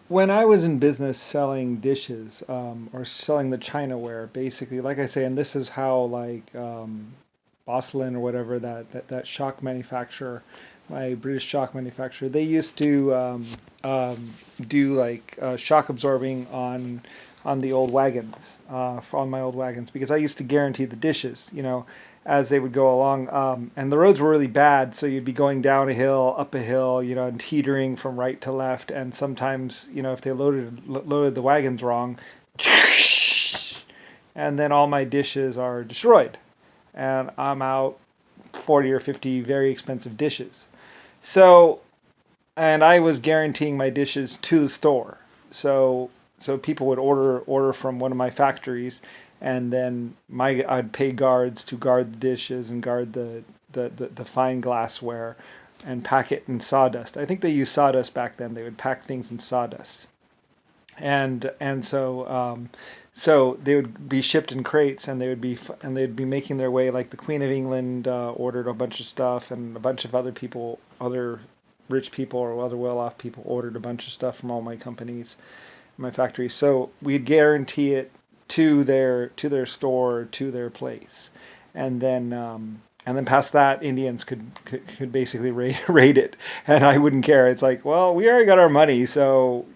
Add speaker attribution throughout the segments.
Speaker 1: When I was in business selling dishes or selling the Chinaware, basically, like I say, and this is how like Bosselin or whatever that shock manufacturer, my British shock manufacturer, they used to um, do like shock absorbing on the old wagons, on my old wagons, because I used to guarantee the dishes, as they would go along. And the roads were really bad, so you'd be going down a hill, up a hill, and teetering from right to left. And sometimes, if they loaded the wagons wrong, and then all my dishes are destroyed, and I'm out 40 or 50 very expensive dishes. So, and I was guaranteeing my dishes to the store. So people would order from one of my factories, and then I'd pay guards to guard the dishes and guard the fine glassware and pack it in sawdust. I think they used sawdust back then. They would pack things in sawdust, and so they would be shipped in crates, and they'd be making their way. Like the Queen of England ordered a bunch of stuff, and a bunch of other people, other rich people or other well-off people ordered a bunch of stuff from all my companies, my factories. So we'd guarantee it to their store, to their place, and then past that, Indians could basically raid it, and I wouldn't care. It's like, well, we already got our money, so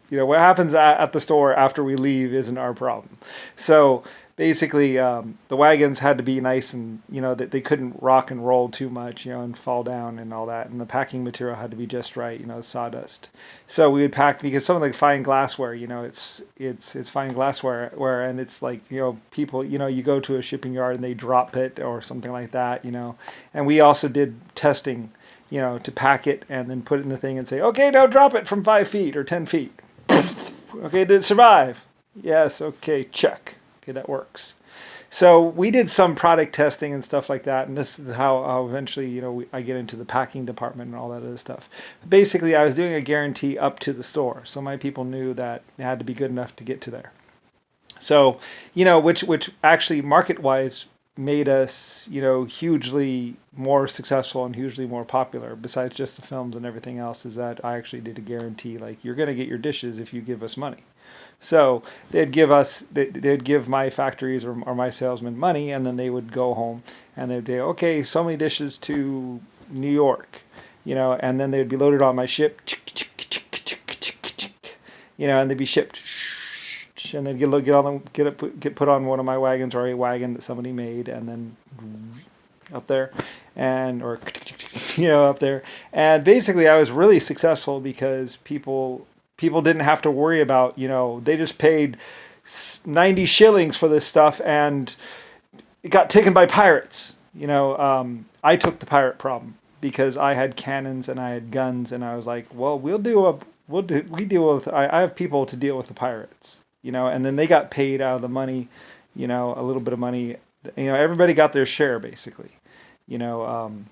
Speaker 1: what happens at the store after we leave isn't our problem. So basically, the wagons had to be nice, and that they couldn't rock and roll too much, and fall down and all that. And the packing material had to be just right, sawdust. So we would pack, because some of the fine glassware, it's fine glassware, and it's like, people, you go to a shipping yard and they drop it or something like that. And we also did testing, to pack it and then put it in the thing and say, okay, don't drop it from 5 feet or 10 feet. Okay, did it survive? Yes, okay, check. Okay, that works. So we did some product testing and stuff like that, and this is how eventually, I get into the packing department and all that other stuff. Basically, I was doing a guarantee up to the store, so my people knew that it had to be good enough to get to there. So, which actually market-wise made us, hugely more successful and hugely more popular. Besides just the films and everything else, is that I actually did a guarantee, like, you're going to get your dishes if you give us money. So they'd give my factories or my salesmen money, and then they would go home and they'd say, okay, so many dishes to New York, and then they'd be loaded on my ship, and they'd be shipped, and they'd get put on one of my wagons or a wagon that somebody made, and then up there, and or up there, and basically I was really successful because people didn't have to worry about, they just paid 90 shillings for this stuff, and it got taken by pirates. I took the pirate problem because I had cannons and I had guns, and I was like, well, we deal with, I have people to deal with the pirates, and then they got paid out of the money, a little bit of money, everybody got their share basically, you know, um,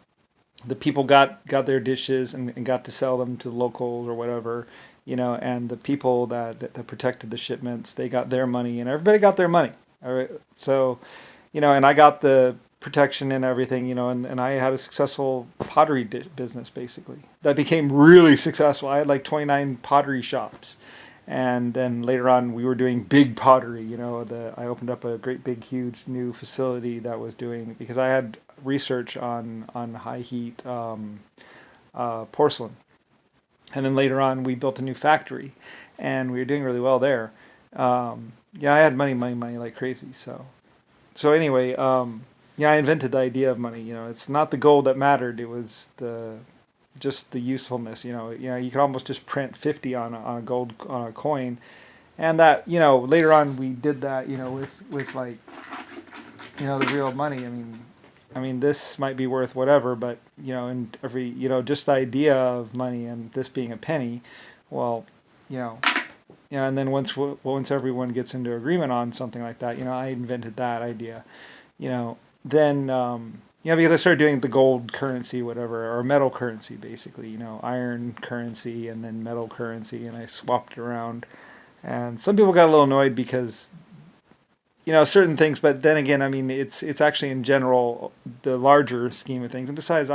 Speaker 1: the people got their dishes and got to sell them to locals or whatever, and the people that protected the shipments, they got their money, and everybody got their money. All right, so and I got the protection and everything, and I had a successful pottery business basically that became really successful. I had like 29 pottery shops. And then later on, we were doing big pottery. I opened up a great big huge new facility that was doing, because I had research on high heat porcelain. And then later on, we built a new factory, and we were doing really well there. Yeah, I had money like crazy. So anyway, yeah, I invented the idea of money. It's not the gold that mattered; it was just the usefulness. You could almost just print 50 on a gold on a coin, and that later on we did that with like the real money. I mean, this might be worth whatever, but in every just the idea of money and this being a penny, well, you know, and then once everyone gets into agreement on something like that, I invented that idea, then because I started doing the gold currency, whatever, or metal currency, basically, iron currency and then metal currency, and I swapped it around. And some people got a little annoyed because certain things, but then again, I mean, it's actually in general the larger scheme of things. And besides,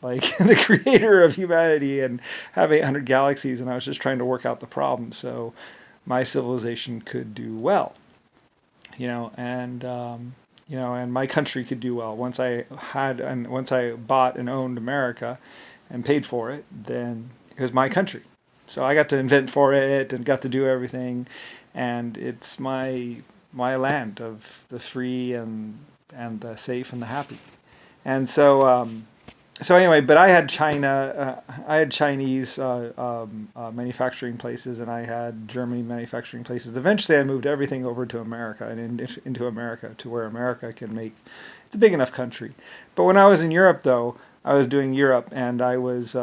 Speaker 1: like the creator of humanity, and have 800 galaxies, and I was just trying to work out the problem so my civilization could do well, and my country could do well. Once I bought and owned America and paid for it, then it was my country. So I got to invent for it and got to do everything, and it's my land of the free and the safe and the happy. And so anyway, but I had I had Chinese manufacturing places, and I had Germany manufacturing places. Eventually, I moved everything over to America and into America, to where America can make. It's a big enough country. But when I was in Europe, though, I was doing Europe, and I was,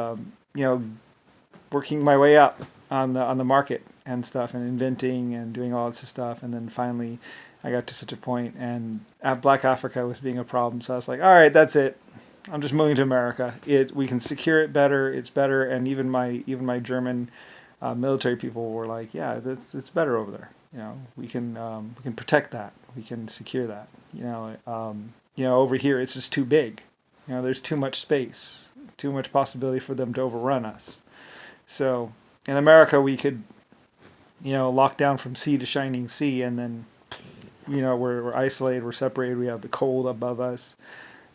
Speaker 1: working my way up on the market and stuff, and inventing and doing all this stuff, and then finally, I got to such a point, and Black Africa was being a problem. So I was like, all right, that's it. I'm just moving to America. We can secure it better. It's better, and even my German military people were like, yeah, it's better over there. We can protect that. We can secure that. Over here it's just too big. There's too much space, too much possibility for them to overrun us. So in America we could, lock down from sea to shining sea, and then, we're isolated, we're separated. We have the cold above us.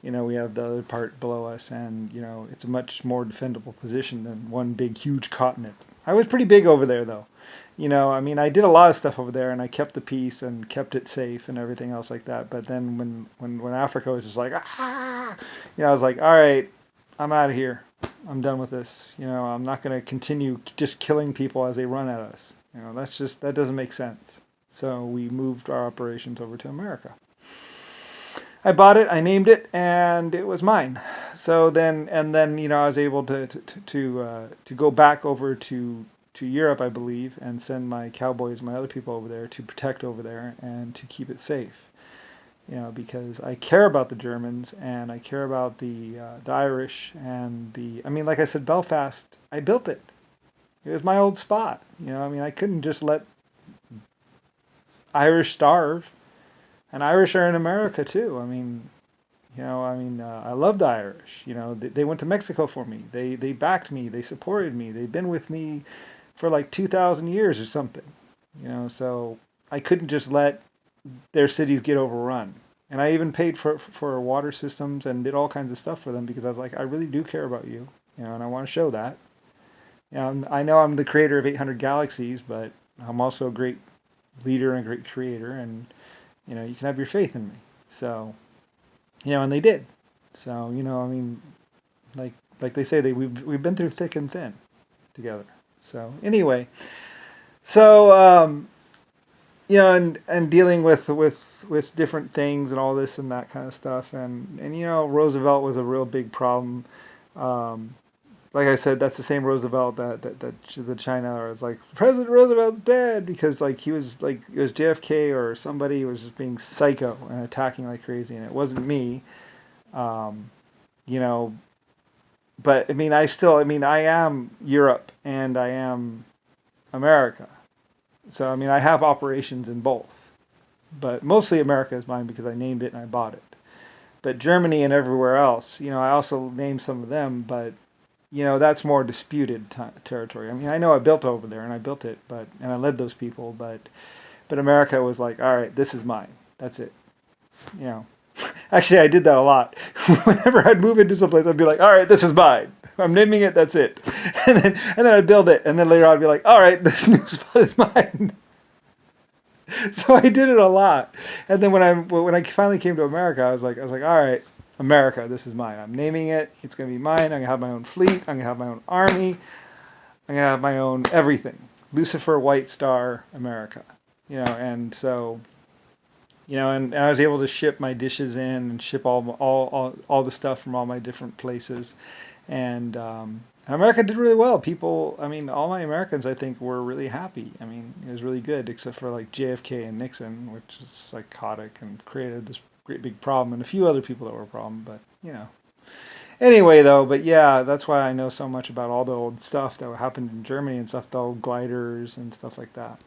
Speaker 1: We have the other part below us, and, it's a much more defendable position than one big, huge continent. I was pretty big over there, though. I did a lot of stuff over there, and I kept the peace and kept it safe and everything else like that. But then when Africa was just like, I was like, all right, I'm out of here. I'm done with this. I'm not going to continue just killing people as they run at us. That doesn't make sense. So we moved our operations over to America. I bought it, I named it, and it was mine. So then, I was able to go back over to Europe, I believe, and send my cowboys, my other people over there to protect over there and to keep it safe. Because I care about the Germans, and I care about the Irish, and like I said, Belfast, I built it. It was my old spot. I couldn't just let Irish starve. And Irish are in America too. I love the Irish. They went to Mexico for me. They backed me. They supported me. They've been with me for like 2,000 years or something. So I couldn't just let their cities get overrun. And I even paid for water systems and did all kinds of stuff for them, because I was like, I really do care about you, and I want to show that. I know I'm the creator of 800 galaxies, but I'm also a great leader and a great creator, and you can have your faith in me. So, and they did. So, like they say, we've been through thick and thin together. So anyway, and dealing with different things and all this and that kind of stuff, and Roosevelt was a real big problem. Like I said, that's the same Roosevelt that the China is like, President Roosevelt's dead, because like it was JFK or somebody was just being psycho and attacking like crazy, and it wasn't me. But I am Europe and I am America. So I have operations in both, but mostly America is mine because I named it and I bought it. But Germany and everywhere else, I also named some of them, but that's more disputed territory. I know I built over there, and I built it, and I led those people, but America was like, all right, this is mine. That's it. Actually, I did that a lot. Whenever I'd move into someplace, I'd be like, all right, this is mine. I'm naming it. That's it. And then I'd build it, and then later on I'd be like, all right, this new spot is mine. So I did it a lot. And then when I finally came to America, I was like, all right, America, this is mine. I'm naming it. It's going to be mine. I'm going to have my own fleet. I'm going to have my own army. I'm going to have my own everything. Lucifer, White Star, America. And so, and I was able to ship my dishes in and ship all the stuff from all my different places. And America did really well. People, all my Americans, I think, were really happy. It was really good, except for like JFK and Nixon, which is psychotic and created this great big problem, and a few other people that were a problem, but anyway though, but yeah, that's why I know so much about all the old stuff that happened in Germany and stuff, the old gliders and stuff like that.